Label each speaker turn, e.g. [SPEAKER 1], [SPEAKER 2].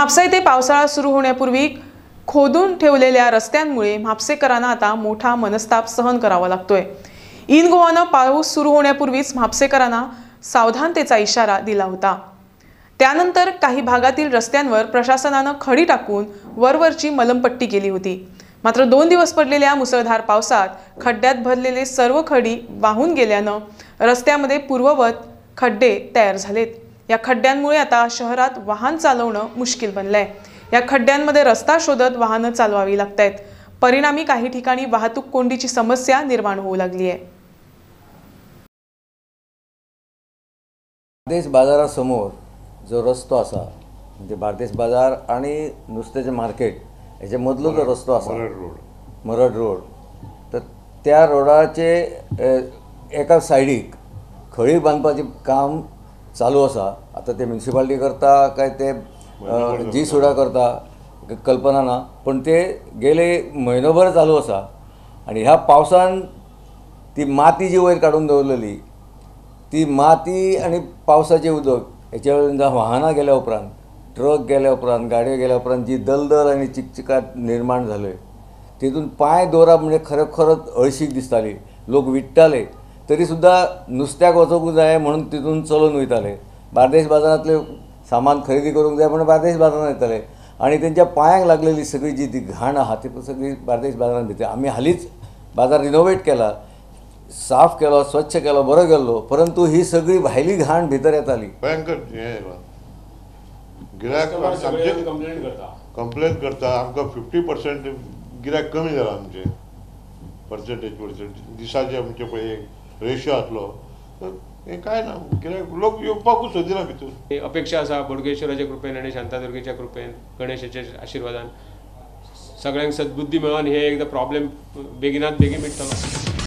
[SPEAKER 1] म्हापसा येथे पावसाळा सुरू होण्यापूर्वी खोदून ठेवलेल्या रस्त्यांमुळे म्हापसेकरांना आता मोठा मनस्ताप सहन करावा लागतोय। इन गोवानं पाऊस सुरू होण्यापूर्वीच म्हापसेकरांना सावधानतेचा इशारा दिला होता। त्यानंतर काही भागातील रस्त्यांवर प्रशासनानं खडी टाकून वरवरची मलमपट्टी केली होती। मात्र 2 दिवस पडलेल्या मुसळधार पावसात खड्ड्यात भरलेले सर्व खडी वाहून गेल्यानं रस्त्यामध्ये पूर्ववत खड्डे तयार झालेत। या खड्ड्यांमुळे आता शहरात वाहन चालवणं मुश्किल बनलंय। या खड्ड्यांमध्ये रस्ता शोधत वाहनं चालवावी लागतायत। परिणामी काही ठिकाणी वाहतूक कोंडीची समस्या निर्माण होऊ लागली आहे।
[SPEAKER 2] बार्देस बाजारासमोर जो रस्तो असा म्हणजे बार्देस बाजार आणि नुस्त्याचे मार्केट याच्या मधलो जो रस्तो असा मरड रोड, तर त्या रोडाचे एका सायडीक खळी बांधपाचें काम चालू असा। आता ते म्युनिसिपालिटी करता काय ते जी सुडा करता कल्पना ना, पण ते गेले म्हयनोभर चालू असा। आणि ह्या पावसान ती माती जी वयर काढून दवरलेली ती माती आणि पावसाचे उदक याच्या वयल्यान वाहनां गेल्या उपरांत, ट्रक गेल्या उपरांत, गाडयो गेल्या उपरांत जी दलदल आणि चिकचिकाट निर्माण झाले तितून पांय दवरप म्हणजे खरोखरच अळशीक दिसताली। लोक विट्टाले तरी सुद्धा नुस्त्याक वचूंक जाय म्हणून तितून चलून वयताले। बार्देस बाजारांतले सामान खरेदी करूंक जाय म्हणून बार्देस बाजारांत येताले आणि त्यांच्या पांयांक लागलेली सगळी जी ती घाण आहा ती सगळी बार्देस बाजारांत भितर। आमी हालींच बाजार रिनोवेट केला, साफ केलो, स्वच्छ केलो, बरो गेल्लो, परंतु ही सगळी भायली घाण भितर येताली।
[SPEAKER 3] भयंकर गिरायक कंप्लेन करता आमकां 50% गिरायक कमी जाला। आमचे पर्सेंटेज दिसाचे आमचे पळय रेशो आसलो हें कांय ना, गिरायक लोक येवपाकूच सोदिना भितर।
[SPEAKER 4] अपेक्षा आसा बोडगेश्वराच्या कृपेन आनी शांतादुर्गेच्या कृपेन गणेशाच्या आशिर्वादान सगळ्यांक सद्बुद्धी मेळोन हे एकदा प्रॉब्लेम बेगिनात बेगीन मिटतलो।